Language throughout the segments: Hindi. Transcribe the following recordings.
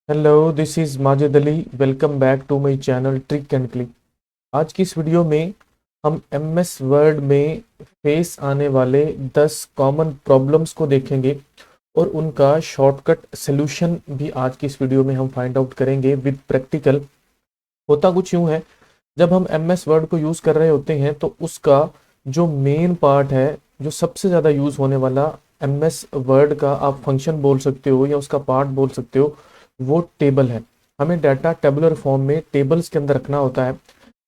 Hello, this is Majid Ali. Welcome back to my channel trick and click. आज की इस वीडियो में हम एमएस वर्ड में फेस आने वाले 10 कॉमन प्रॉब्लम्स को देखेंगे और उनका शॉर्टकट सॉल्यूशन भी आज की इस वीडियो में हम फाइंड आउट करेंगे विद प्रैक्टिकल। होता कुछ यूँ है, जब हम एमएस वर्ड को यूज़ कर रहे होते हैं तो उसका जो मेन पार्ट है, जो सबसे ज़्यादा यूज़ होने वाला एमएस वर्ड का आप फंक्शन बोल सकते हो या उसका पार्ट बोल सकते हो, वो टेबल है। हमें डाटा टेबुलर फॉर्म में टेबल्स के अंदर रखना होता है।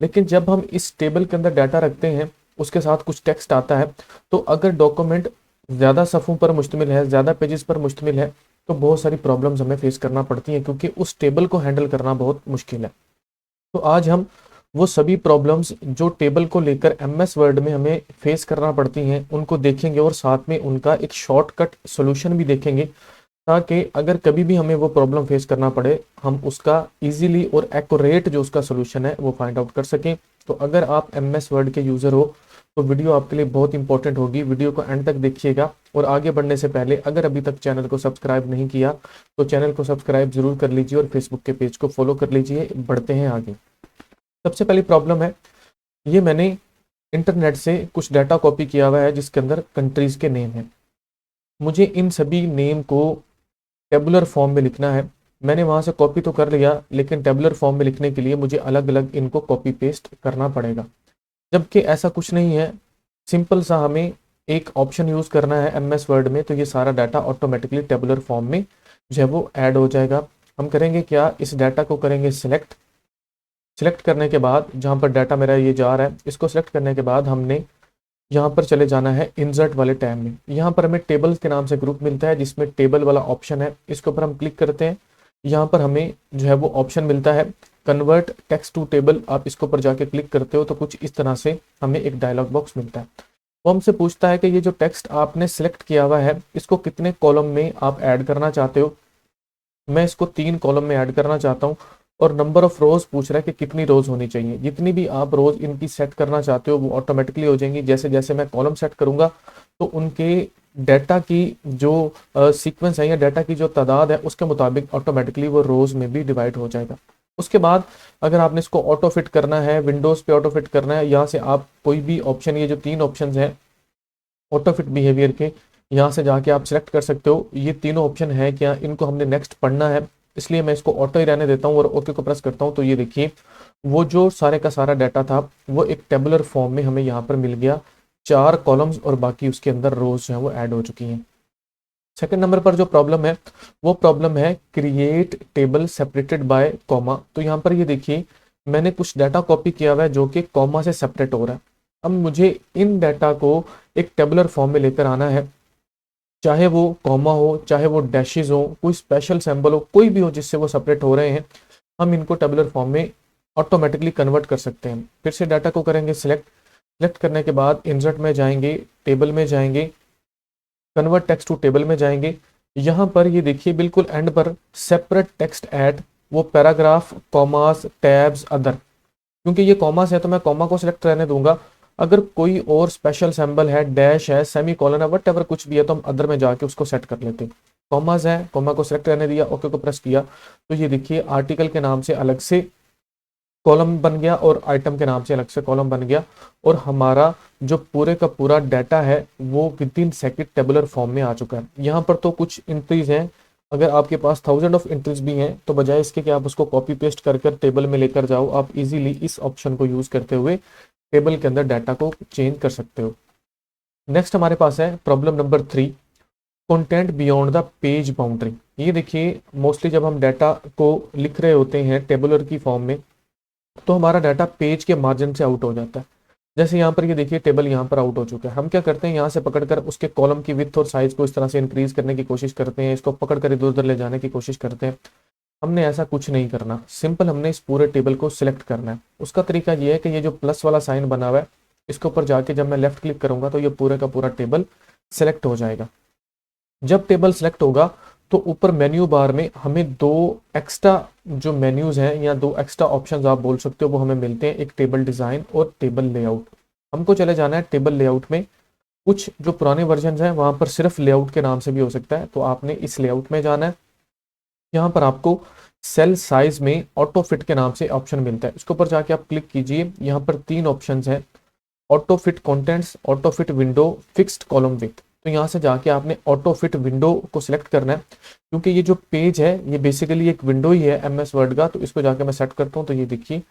लेकिन जब हम इस टेबल के अंदर डाटा रखते हैं, उसके साथ कुछ टेक्स्ट आता है, तो अगर डॉक्यूमेंट ज़्यादा सफ़ों पर मुश्तमिल है, ज़्यादा पेजेस पर मुश्तमिल है, तो बहुत सारी प्रॉब्लम्स हमें फेस करना पड़ती हैं, क्योंकि उस टेबल को हैंडल करना बहुत मुश्किल है। तो आज हम वो सभी प्रॉब्लम्स जो टेबल को लेकर एमएस वर्ड में हमें फेस करना पड़ती हैं, उनको देखेंगे और साथ में उनका एक शॉर्टकट सॉल्यूशन भी देखेंगे, ताकि अगर कभी भी हमें वो प्रॉब्लम फेस करना पड़े, हम उसका इजीली और एक्यूरेट जो उसका सॉल्यूशन है वो फाइंड आउट कर सकें। तो अगर आप एमएस वर्ड के यूज़र हो तो वीडियो आपके लिए बहुत इंपॉर्टेंट होगी। वीडियो को एंड तक देखिएगा और आगे बढ़ने से पहले अगर अभी तक चैनल को सब्सक्राइब नहीं किया तो चैनल को सब्सक्राइब जरूर कर लीजिए और फेसबुक के पेज को फॉलो कर लीजिए। बढ़ते हैं आगे। सबसे पहली प्रॉब्लम है, ये मैंने इंटरनेट से कुछ डाटा कॉपी किया हुआ है जिसके अंदर कंट्रीज़ के नेम हैं। मुझे इन सभी नेम को टेबुलर फॉर्म में लिखना है। मैंने वहाँ से कॉपी तो कर लिया, लेकिन टेबुलर फॉर्म में लिखने के लिए मुझे अलग अलग इनको कॉपी पेस्ट करना पड़ेगा। जबकि ऐसा कुछ नहीं है, सिंपल सा हमें एक ऑप्शन यूज़ करना है एमएस वर्ड में, तो ये सारा डाटा ऑटोमेटिकली टेबुलर फॉर्म में जो है वो ऐड हो जाएगा। हम करेंगे क्या, इस डाटा को करेंगे सिलेक्ट। सिलेक्ट करने के बाद जहाँ पर डाटा मेरा ये जा रहा है, इसको सिलेक्ट करने के बाद हमने यहाँ पर चले जाना है इंसर्ट वाले टैब में। यहाँ पर हमें टेबल्स के नाम से ग्रुप मिलता है जिसमें टेबल वाला ऑप्शन है, इसके ऊपर हम क्लिक करते हैं। यहाँ पर हमें जो है वो ऑप्शन मिलता है कन्वर्ट टेक्स्ट टू टेबल। आप इसके ऊपर जाके क्लिक करते हो तो कुछ इस तरह से हमें एक डायलॉग बॉक्स मिलता है। वो हमसे पूछता है कि ये जो टेक्स्ट आपने सिलेक्ट किया हुआ है, इसको कितने कॉलम में आप ऐड करना चाहते हो। मैं इसको 3 कॉलम में ऐड करना चाहता हूँ। और नंबर ऑफ रोज पूछ रहा है कि कितनी रोज होनी चाहिए। जितनी भी आप रोज इनकी सेट करना चाहते हो वो ऑटोमेटिकली हो जाएंगी। जैसे जैसे मैं कॉलम सेट करूंगा तो उनके डाटा की जो सीक्वेंस है या डाटा की जो तादाद है उसके मुताबिक ऑटोमेटिकली वो रोज में भी डिवाइड हो जाएगा। उसके बाद अगर आपने इसको ऑटो फिट करना है, विंडोज पे ऑटो फिट करना है, यहाँ से आप कोई भी ऑप्शन, ये जो 3 ऑप्शन हैं ऑटो फिट बिहेवियर के, यहाँ से जाके आप सिलेक्ट कर सकते हो। ये तीनों ऑप्शन है क्या, इनको हमने नेक्स्ट पढ़ना है, इसलिए मैं इसको ऑटो ही रहने देता हूँ और ओके को प्रेस करता हूँ। तो ये देखिए वो जो सारे का सारा डाटा था वो एक टेबुलर फॉर्म में हमें यहाँ पर मिल गया। 4 कॉलम्स और बाकी उसके अंदर रोज जो है वो ऐड हो चुकी हैं। सेकंड नंबर पर जो प्रॉब्लम है वो प्रॉब्लम है create table separated by comma. तो यहाँ पर ये देखिए मैंने कुछ डाटा कॉपी किया हुआ है जो कि कॉमा से सेपरेट हो रहा है। अब मुझे इन डाटा को एक टेबुलर फॉर्म में लेकर आना है, चाहे वो कॉमा हो, चाहे वो डैशेज हो, कोई स्पेशल सिंबल हो, कोई भी हो जिससे वो सेपरेट हो रहे हैं, हम इनको टेबुलर फॉर्म में ऑटोमेटिकली कन्वर्ट कर सकते हैं। फिर से डाटा को करेंगे सिलेक्ट। सिलेक्ट करने के बाद इंसर्ट में जाएंगे, टेबल में जाएंगे, कन्वर्ट टेक्स्ट टू टेबल में जाएंगे। यहाँ पर ये देखिए बिल्कुल एंड पर सेपरेट टेक्स्ट ऐड, वो पैराग्राफ, कॉमास, टैब्स, अदर। क्योंकि ये कॉमास है तो मैं कॉमा को सिलेक्ट रहने दूंगा। अगर कोई और स्पेशल सिंबल है, डैश है, सेमी कॉलन है, वट एवर कुछ भी है, तो हम अदर में जाके उसको सेट कर लेते हैं। कॉमास है, कॉमा को सिलेक्ट रहने दिया, ओके को प्रेस किया, तो ये देखिए आर्टिकल के नाम से अलग से कॉलम बन गया और आइटम के नाम से अलग से कॉलम बन गया। और हमारा जो पूरे का पूरा डाटा है वो with in second tabular form में आ चुका है। यहाँ पर तो कुछ एंट्रीज हैं, अगर आपके पास 1000 ऑफ एंट्रीज भी हैं तो बजाय इसके कि आप उसको कॉपी पेस्ट कर कर टेबल में लेकर जाओ, आप इजीली इस ऑप्शन को यूज करते हुए टेबल के अंदर डाटा को चेंज कर सकते हो। नेक्स्ट हमारे पास है problem number 3, content beyond the page boundary. ये देखिए मोस्टली जब हम डाटा को लिख रहे होते हैं टेबुलर की फॉर्म में तो हमारा डाटा पेज के मार्जिन से आउट हो जाता है। जैसे यहाँ पर ये देखिए टेबल यहाँ पर आउट हो चुका है। हम क्या करते हैं, यहाँ से पकड़कर उसके कॉलम की विड्थ और साइज को इस तरह से इंक्रीज करने की कोशिश करते हैं, इसको पकड़कर इधर उधर ले जाने की कोशिश करते हैं। हमने ऐसा कुछ नहीं करना, सिंपल हमने इस पूरे टेबल को सिलेक्ट करना है। उसका तरीका ये है कि ये जो प्लस वाला साइन बना हुआ है इसके ऊपर जाके जब मैं लेफ्ट क्लिक करूंगा तो ये पूरे का पूरा टेबल सिलेक्ट हो जाएगा। जब टेबल सेलेक्ट होगा तो ऊपर मेन्यू बार में हमें 2 एक्स्ट्रा जो मेन्यूज हैं या 2 एक्स्ट्रा ऑप्शंस आप बोल सकते हो वो हमें मिलते हैं, एक टेबल डिज़ाइन और टेबल लेआउट। हमको चले जाना है टेबल लेआउट में। कुछ जो पुराने वर्जन हैं वहाँ पर सिर्फ लेआउट के नाम से भी हो सकता है, तो आपने इस लेआउट में जाना है। यहाँ पर आपको सेल साइज में ऑटो फिट के नाम से ऑप्शन मिलता है। इसके ऊपर जाके आप क्लिक कीजिए, यहाँ पर 3 ऑप्शंस हैं, auto fit contents, auto fit window, fixed column with. तो यहाँ से जाके आपने ऑटो फिट विंडो को सिलेक्ट करना है, क्योंकि ये जो पेज है ये बेसिकली एक विंडो ही है एमएस वर्ड का। तो इसको जाके मैं सेट करता हूँ, तो ये देखिए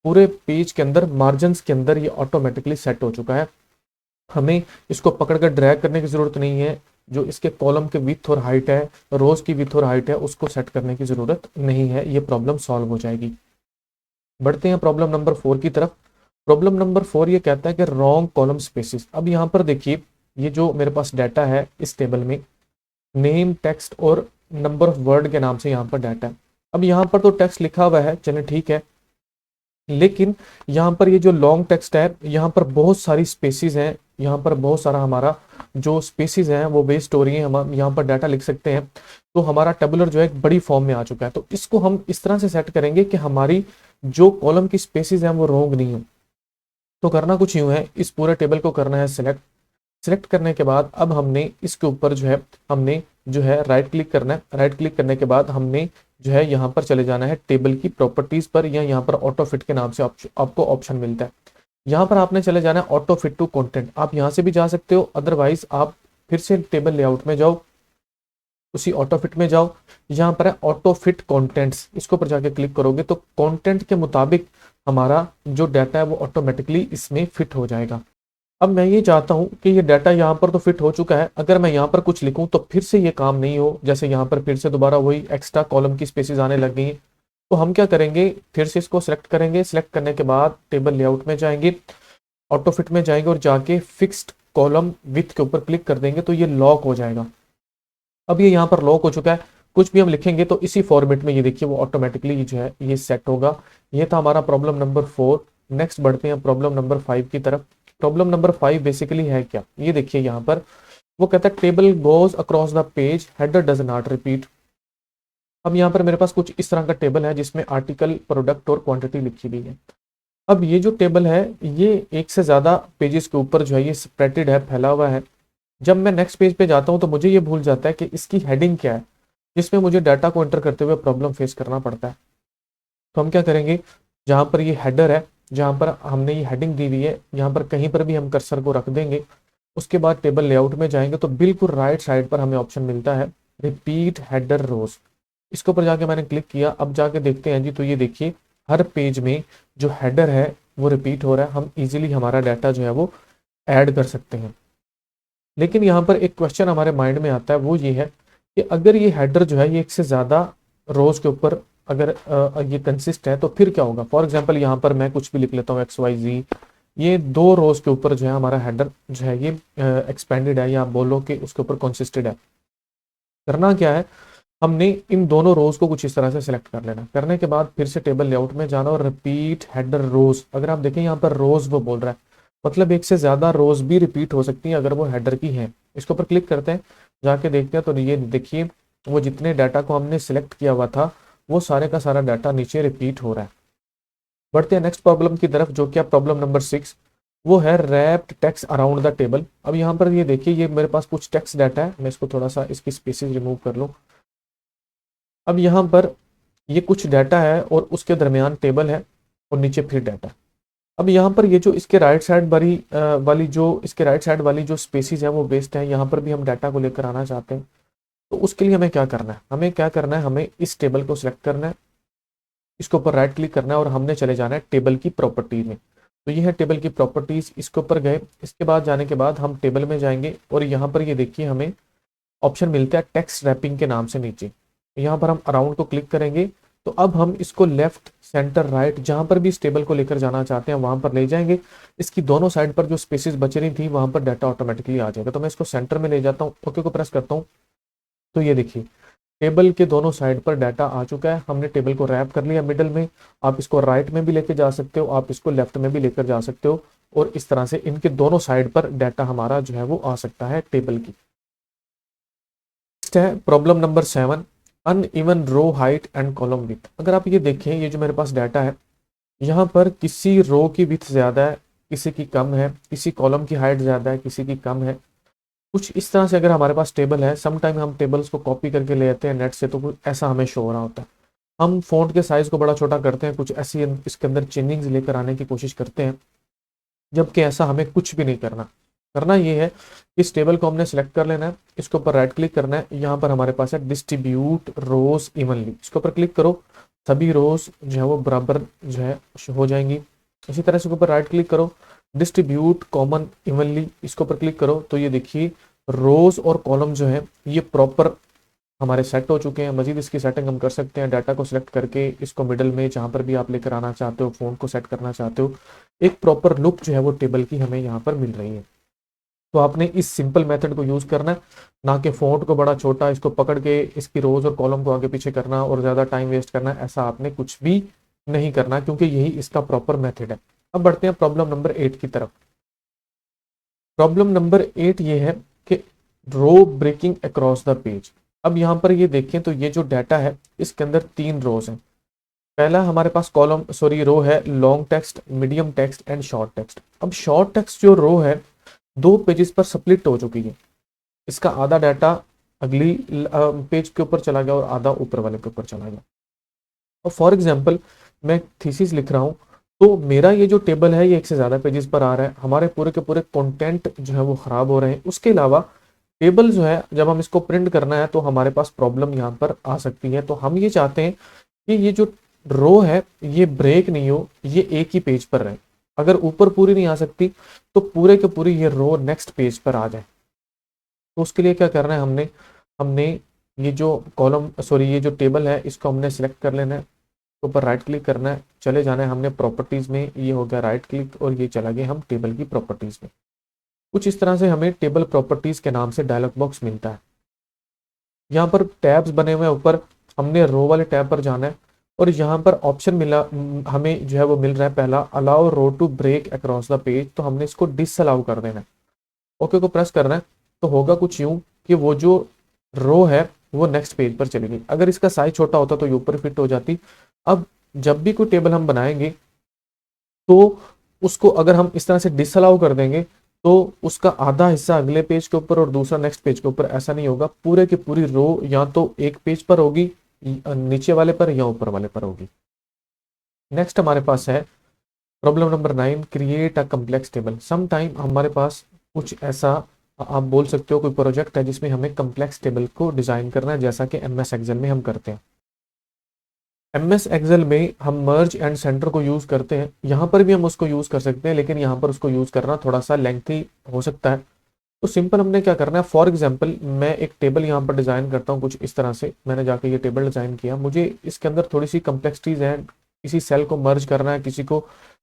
पूरे पेज के अंदर मार्जिन के अंदर ये ऑटोमेटिकली सेट हो चुका है। हमें इसको पकड़कर ड्रैग करने की जरूरत नहीं है। जो इसके कॉलम के विथ और हाइट है, रोज की विथ और हाइट है, उसको सेट करने की जरूरत नहीं है। ये प्रॉब्लम सॉल्व हो जाएगी। बढ़ते हैं प्रॉब्लम नंबर 4 की तरफ। प्रॉब्लम नंबर 4 ये कहता है कि रॉन्ग कॉलम स्पेसिस। अब यहाँ पर देखिए, ये जो मेरे पास डाटा है इस टेबल में नेम, टेक्स्ट और नंबर ऑफ वर्ड के नाम से यहाँ पर डाटा है। अब यहाँ पर तो टेक्स्ट लिखा हुआ है, चलिए ठीक है, लेकिन यहाँ पर ये जो लॉन्ग टेक्स्ट है, यहाँ पर बहुत सारी स्पेसिस हैं, यहाँ पर बहुत सारा हमारा जो स्पेसिस हैं वो वेस्ट हो रही है। हम यहाँ पर डाटा लिख सकते हैं। तो हमारा टेबुलर जो है एक बड़ी फॉर्म में आ चुका है। तो इसको हम इस तरह से सेट करेंगे कि हमारी जो कॉलम की स्पेसिस हैं वो रॉन्ग नहीं हो। तो करना कुछ यूं है, इस पूरे टेबल को करना है सिलेक्ट। सिलेक्ट करने के बाद अब हमने इसके ऊपर जो है राइट क्लिक करना है। राइट क्लिक करने के बाद हमने जो है यहाँ पर चले जाना है टेबल की प्रॉपर्टीज पर, या यहाँ पर ऑटो फिट के नाम से आपको ऑप्शन मिलता है। यहाँ पर आपने चले जाना है ऑटो फिट टू कंटेंट। आप यहाँ से भी जा सकते हो, अदरवाइज आप फिर से टेबल लेआउट में जाओ, उसी ऑटो फिट में जाओ, यहाँ पर है ऑटो फिट कंटेंट्स। इसके ऊपर जाके क्लिक करोगे तो कंटेंट के मुताबिक हमारा जो डाटा है वो ऑटोमेटिकली इसमें फिट हो जाएगा। अब मैं ये चाहता हूं कि ये डाटा यहाँ पर तो फिट हो चुका है, अगर मैं यहाँ पर कुछ लिखूं तो फिर से ये काम नहीं हो, जैसे यहाँ पर फिर से दोबारा वही एक्स्ट्रा कॉलम की स्पेसेस आने लग गई हैं। तो हम क्या करेंगे, फिर से इसको सिलेक्ट करेंगे। सिलेक्ट करने के बाद टेबल लेआउट में जाएंगे, ऑटो फिट में जाएंगे और जाके फिक्स्ड कॉलम विथ के ऊपर क्लिक कर देंगे, तो ये लॉक हो जाएगा। अब ये यहाँ पर लॉक हो चुका है। कुछ भी हम लिखेंगे तो इसी फॉर्मेट में ये देखिए वो ऑटोमेटिकली जो है ये सेट होगा। ये था हमारा प्रॉब्लम नंबर 4। नेक्स्ट बढ़ते हैं प्रॉब्लम नंबर 5 की तरफ। प्रॉब्लम नंबर 5 बेसिकली है क्या, ये देखिए यहाँ पर वो कहता है table goes across the page, header does not repeat. अब यहाँ पर मेरे पास कुछ इस तरह का टेबल है जिसमें आर्टिकल, प्रोडक्ट और क्वांटिटी लिखी हुई है। अब ये जो टेबल है ये एक से ज्यादा पेजेस के ऊपर जो है ये स्प्रेडेड है, फैला हुआ है। जब मैं नेक्स्ट पेज पे जाता हूँ तो मुझे ये भूल जाता है कि इसकी हेडिंग क्या है, जिसमें मुझे डाटा को एंटर करते हुए प्रॉब्लम फेस करना पड़ता है। तो हम क्या करेंगे, जहाँ पर ये हेडर है, जहाँ पर हमने ये हेडिंग दी हुई है, यहाँ पर कहीं पर भी हम कर्सर को रख देंगे। उसके बाद टेबल लेआउट में जाएंगे तो बिल्कुल राइट साइड पर हमें ऑप्शन मिलता है रिपीट हेडर रोज। इसके ऊपर जाके मैंने क्लिक किया। अब जाके देखते हैं जी, तो ये देखिए हर पेज में जो हेडर है वो रिपीट हो रहा है। हम इजीली हमारा डाटा जो है वो ऐड कर सकते हैं। लेकिन यहाँ पर एक क्वेश्चन हमारे माइंड में आता है, वो ये है कि अगर ये हेडर जो है ये एक से ज़्यादा रोज के ऊपर अगर ये कंसिस्ट है तो फिर क्या होगा। फॉर एग्जांपल यहाँ पर मैं कुछ भी लिख लेता हूँ XYZ, ये 2 रोज के ऊपर जो है हमारा हेडर जो है ये एक्सपेंडेड है, या आप बोलो कि उसके ऊपर कंसिस्टेड है। करना क्या है, हमने इन दोनों रोज को कुछ इस तरह से सिलेक्ट कर लेना। करने के बाद फिर से टेबल लेआउट में जाना और रिपीट हेडर रोज। अगर आप देखें यहाँ पर रोज वो बोल रहा है, मतलब एक से ज्यादा रोज भी रिपीट हो सकती हैं अगर वो हेडर की है। इसके ऊपर क्लिक करते हैं, जाके देखते हैं तो ये देखिए वो जितने डाटा को हमने सिलेक्ट किया हुआ था वो सारे का सारा डाटा नीचे रिपीट हो रहा है। बढ़ते हैं नेक्स्ट प्रॉब्लम की तरफ, जो कि प्रॉब्लम नंबर 6, वो है wrapped text around the table. अब यहाँ पर ये देखिए ये मेरे पास कुछ टेक्स्ट डाटा है, मैं इसको थोड़ा सा इसकी स्पेसेस रिमूव कर लूँ। अब यहाँ पर ये कुछ डाटा है और उसके दरमियान टेबल है और नीचे फिर डाटा। अब यहाँ पर ये जो इसके राइट साइड वाली जो स्पेसिस है वो वेस्ट है, यहाँ पर भी हम डाटा को लेकर आना चाहते हैं। तो उसके लिए हमें क्या करना है, हमें इस टेबल को सिलेक्ट करना है, इसके ऊपर राइट क्लिक करना है और हमने चले जाना है टेबल की प्रॉपर्टी में। तो ये है टेबल की प्रॉपर्टीज, इसके ऊपर गए। इसके बाद जाने के बाद हम टेबल में जाएंगे और यहाँ पर ये देखिए हमें ऑप्शन मिलता है टेक्स्ट रैपिंग के नाम से नीचे। यहाँ पर हम अराउंड को क्लिक करेंगे तो अब हम इसको लेफ्ट, सेंटर, राइट, जहां पर भी इस टेबल को लेकर जाना चाहते हैं वहां पर ले जाएंगे। इसकी दोनों साइड पर जो स्पेसेस बच रही थी वहां पर डाटा ऑटोमेटिकली आ जाएगा। तो मैं इसको सेंटर में ले जाता हूँ, ओके को प्रेस करता हूँ, तो ये देखिए टेबल के दोनों साइड पर डाटा आ चुका है। हमने टेबल को रैप कर लिया मिडल में। आप इसको राइट में भी लेकर जा सकते हो, आप इसको लेफ्ट में भी लेकर जा सकते हो, और इस तरह से इनके दोनों साइड पर डाटा हमारा जो है वो आ सकता है टेबल की। नेक्स्ट है problem number 7, uneven row height and column with. अगर आप ये देखें, ये जो मेरे पास डाटा है यहाँ पर किसी रो की विथ ज़्यादा है, किसी की कम है, किसी कॉलम की हाइट ज़्यादा है, किसी की कम है। कुछ इस तरह से अगर हमारे पास टेबल है, सम टाइम हम टेबल्स को कॉपी करके ले आते हैं नेट से, तो कुछ ऐसा हमें शो हो रहा होता है। हम फ़ॉन्ट के साइज़ को बड़ा छोटा करते हैं, कुछ ऐसी इसके अंदर चेंजिंग्स लेकर आने की कोशिश करते हैं, जबकि ऐसा हमें कुछ भी नहीं करना। करना ये है, इस टेबल को हमने सेलेक्ट कर लेना है, इसके ऊपर राइट क्लिक करना है, यहाँ पर हमारे पास है डिस्ट्रीब्यूट रोज इवनली, इसके ऊपर क्लिक करो, सभी रोज जो है वो बराबर जो है हो जाएंगी। इसी तरह से ऊपर राइट क्लिक करो, डिस्ट्रीब्यूट कॉमन इवनली, इसके ऊपर क्लिक करो, तो ये देखिए रोज और कॉलम जो है ये प्रॉपर हमारे सेट हो चुके हैं। मजीद इसकी सेटिंग हम कर सकते हैं, डाटा को सिलेक्ट करके इसको मिडल में जहाँ पर भी आप लेकर आना चाहते हो, फ़ॉन्ट को सेट करना चाहते हो, एक प्रॉपर लुक जो है वो टेबल की हमें यहाँ पर मिल रही है। तो आपने इस सिंपल मेथड को यूज़ करना है, ना कि फ़ॉन्ट को बड़ा छोटा इसको पकड़ के इसकी रोज़ और कॉलम को आगे पीछे करना और ज़्यादा टाइम वेस्ट करना, ऐसा आपने कुछ भी नहीं करना, क्योंकि यही इसका प्रॉपर मेथड है। अब बढ़ते हैं प्रॉब्लम नंबर 8 की तरफ। प्रॉब्लम नंबर 8 ये है कि रो ब्रेकिंग अक्रॉस द पेज। अब यहाँ पर ये देखें तो ये जो डाटा है इसके अंदर 3 रोज हैं। पहला हमारे पास रो है long text, medium text and short text. अब शॉर्ट टेक्स्ट जो रो है 2 पेजेस पर स्प्लिट हो चुकी है, इसका आधा डाटा अगली पेज के ऊपर चला गया और आधा ऊपर वाले के ऊपर चला गया। और फॉर एग्जाम्पल मैं थीसिस लिख रहा हूँ, तो मेरा ये जो टेबल है ये एक से ज़्यादा पेजेस पर आ रहा है, हमारे पूरे के पूरे कंटेंट जो है वो ख़राब हो रहे हैं। उसके अलावा टेबल जो है जब हम इसको प्रिंट करना है तो हमारे पास प्रॉब्लम यहाँ पर आ सकती है। तो हम ये चाहते हैं कि ये जो रो है ये ब्रेक नहीं हो, ये एक ही पेज पर रहे। अगर ऊपर पूरी नहीं आ सकती तो पूरे के पूरी ये रो नेक्स्ट पेज पर आ जाए। तो उसके लिए क्या करना है, हमने हमने ये जो ये जो टेबल है इसको हमने सेलेक्ट कर लेना है, ऊपर राइट क्लिक करना है, चले जाना है हमने प्रॉपर्टीज में, ये हो गया राइट क्लिक और ये चला गया हम टेबल की प्रॉपर्टीज में। कुछ इस तरह से हमें टेबल प्रॉपर्टीज के नाम से डायलॉग बॉक्स मिलता है। यहाँ पर टैब्स बने हुए हैं, ऊपर हमने रो वाले टैब पर जाना है और यहाँ पर ऑप्शन मिला हमें जो है वो मिल रहा है पहला, allow row to break across the page, तो हमने इसको डिसअलाउ कर देना है। ओके को प्रेस करना है, तो होगा कुछ यूं कि वो जो रो है वो नेक्स्ट पेज पर चली गई। अगर इसका साइज छोटा होता तो ये ऊपर फिट हो जाती। अब जब भी कोई टेबल हम बनाएंगे तो उसको अगर हम इस तरह से डिसअलाउ कर देंगे तो उसका आधा हिस्सा अगले पेज के ऊपर और दूसरा नेक्स्ट पेज के ऊपर, ऐसा नहीं होगा। पूरे की पूरी रो या तो एक पेज पर होगी, नीचे वाले पर या ऊपर वाले पर होगी। नेक्स्ट हमारे पास है problem number 9, create a complex table. Some time हमारे पास कुछ ऐसा आप बोल सकते हो कोई प्रोजेक्ट है जिसमें हमें कम्प्लेक्स टेबल को डिजाइन करना है, जैसा कि एमएस एक्सेल में हम करते हैं। एमएस एक्सेल में हम मर्ज एंड सेंटर को यूज करते हैं, यहाँ पर भी हम उसको यूज कर सकते हैं, लेकिन यहाँ पर उसको यूज करना थोड़ा सा लेंथी हो सकता है। तो सिंपल हमने क्या करना है, फॉर एग्जाम्पल मैं एक टेबल यहाँ पर डिजाइन करता हूँ कुछ इस तरह से। मैंने जाके ये टेबल डिजाइन किया, मुझे इसके अंदर थोड़ी सी कम्प्लेक्सिटीज है, किसी सेल को मर्ज करना है, किसी को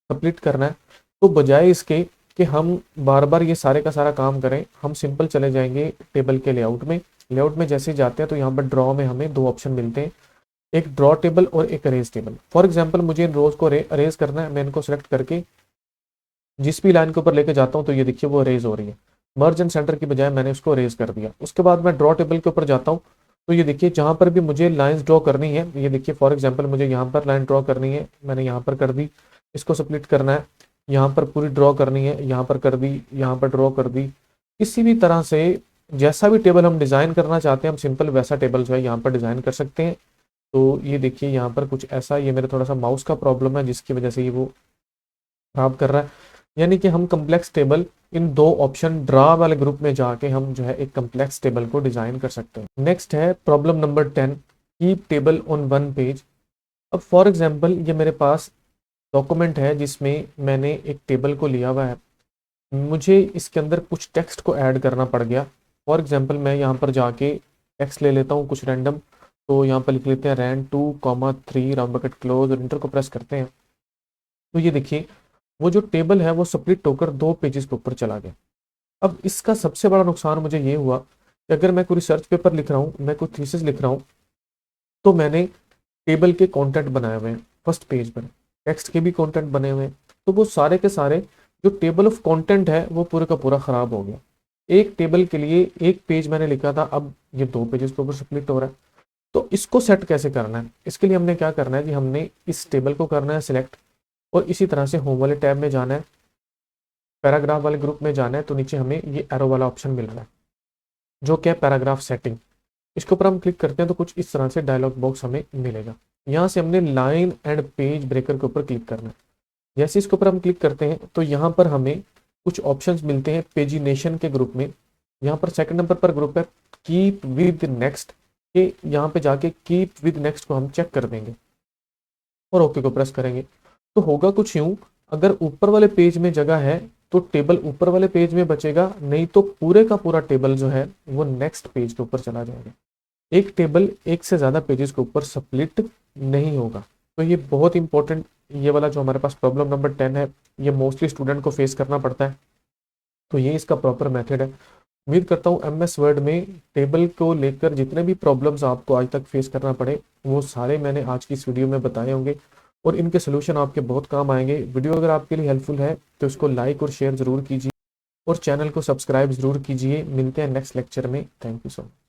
स्प्लिट करना है। तो बजाय इसके कि हम बार बार ये सारे का सारा काम करें, हम सिंपल चले जाएंगे टेबल के लेआउट में। लेआउट में जैसे ही जाते हैं तो यहाँ पर ड्रॉ में हमें 2 ऑप्शन मिलते हैं, एक ड्रॉ टेबल और एक अरेज टेबल। फॉर एग्जाम्पल मुझे इन रोज को अरेज करना है, मैं इनको सेलेक्ट करके जिस भी लाइन के ऊपर लेके जाता हूँ तो ये देखिए वो अरेज हो रही है। मर्ज एंड सेंटर की बजाय मैंने उसको अरेज कर दिया। उसके बाद मैं ड्रॉ टेबल के ऊपर जाता हूँ, तो ये देखिए जहां पर भी मुझे लाइंस ड्रॉ करनी है, ये देखिए फॉर एग्जांपल मुझे यहाँ पर लाइन ड्रॉ करनी है, मैंने यहाँ पर कर दी। इसको स्प्लिट करना है, यहाँ पर पूरी ड्रॉ करनी है, यहाँ पर कर दी, यहाँ पर ड्रॉ कर दी। किसी भी तरह से जैसा भी टेबल हम डिजाइन करना चाहते हैं हम सिंपल वैसा टेबल जो है यहाँ पर डिजाइन कर सकते हैं। तो ये देखिए यहाँ पर कुछ ऐसा, ये मेरा थोड़ा सा माउस का प्रॉब्लम है जिसकी वजह से ये वो खराब कर रहा है। यानी कि हम कम्प्लेक्स टेबल इन 2 ऑप्शन ड्रा वाले ग्रुप में जाके हम जो है एक कम्प्लेक्स टेबल को डिजाइन कर सकते हैं। नेक्स्ट है problem number 10, keep table on 1 page. अब फॉर एग्जांपल ये मेरे पास डॉक्यूमेंट है जिसमें मैंने एक टेबल को लिया हुआ है, मुझे इसके अंदर कुछ टेक्स्ट को ऐड करना पड़ गया। फॉर एग्जांपल मैं यहाँ पर जाके टेक्स्ट ले लेता हूँ कुछ रैंडम, तो यहाँ पर लिख लेते हैं रैंड 2,3 राउंड ब्रैकेट क्लोज और इंटर को प्रेस करते हैं। तो ये देखिए वो जो टेबल है वो स्प्लिट होकर 2 पेजेस के ऊपर चला गया। अब इसका सबसे बड़ा नुकसान मुझे ये हुआ कि अगर मैं कोई रिसर्च पेपर लिख रहा हूँ, मैं कोई थीसिस लिख रहा हूँ, तो मैंने टेबल के कंटेंट बनाए हुए हैं फर्स्ट पेज पर, टेक्स्ट के भी कंटेंट बने हुए हैं, तो वो सारे के सारे जो टेबल ऑफ कंटेंट है वो पूरा का पूरा खराब हो गया। एक टेबल के लिए एक पेज मैंने लिखा था, अब ये 2 पेजेस के ऊपर स्प्लिट हो रहा है। तो इसको सेट कैसे करना है, इसके लिए हमने क्या करना है कि हमने इस टेबल को करना है सिलेक्ट और इसी तरह से होम वाले टैब में जाना है, पैराग्राफ वाले ग्रुप में जाना है, तो नीचे हमें ये एरो वाला ऑप्शन मिल रहा है जो क्या पैराग्राफ सेटिंग। इसके ऊपर हम क्लिक करते हैं तो कुछ इस तरह से डायलॉग बॉक्स हमें मिलेगा। यहाँ से हमने लाइन एंड पेज ब्रेकर के ऊपर क्लिक करना है। जैसे इसके ऊपर हम क्लिक करते हैं तो यहाँ पर हमें कुछ ऑप्शंस मिलते हैं पेजिनेशन के ग्रुप में। यहाँ पर सेकंड नंबर पर ग्रुप है कीप विद नेक्स्ट के, यहाँ पे जाके कीप विद नेक्स्ट को हम चेक कर देंगे और ओके को प्रेस करेंगे। तो होगा कुछ यूं, अगर ऊपर वाले पेज में जगह है तो टेबल ऊपर वाले पेज में बचेगा, नहीं तो पूरे का पूरा टेबल जो है वो नेक्स्ट पेज के ऊपर चला जाएगा। एक टेबल एक से ज़्यादा पेजेस के ऊपर स्प्लिट नहीं होगा। तो ये बहुत इंपॉर्टेंट, ये वाला जो हमारे पास प्रॉब्लम नंबर 10 है, ये मोस्टली स्टूडेंट को फेस करना पड़ता है। तो ये इसका प्रॉपर मेथड है। उम्मीद करता हूँ एमएस वर्ड में टेबल को लेकर जितने भी प्रॉब्लम्स आपको आज तक फेस करना पड़े वो सारे मैंने आज की इस वीडियो में बताए होंगे और इनके सोल्यूशन आपके बहुत काम आएंगे। वीडियो अगर आपके लिए हेल्पफुल है तो इसको लाइक और शेयर ज़रूर कीजिए और चैनल को सब्सक्राइब ज़रूर कीजिए। मिलते हैं नेक्स्ट लेक्चर में। Thank you so much.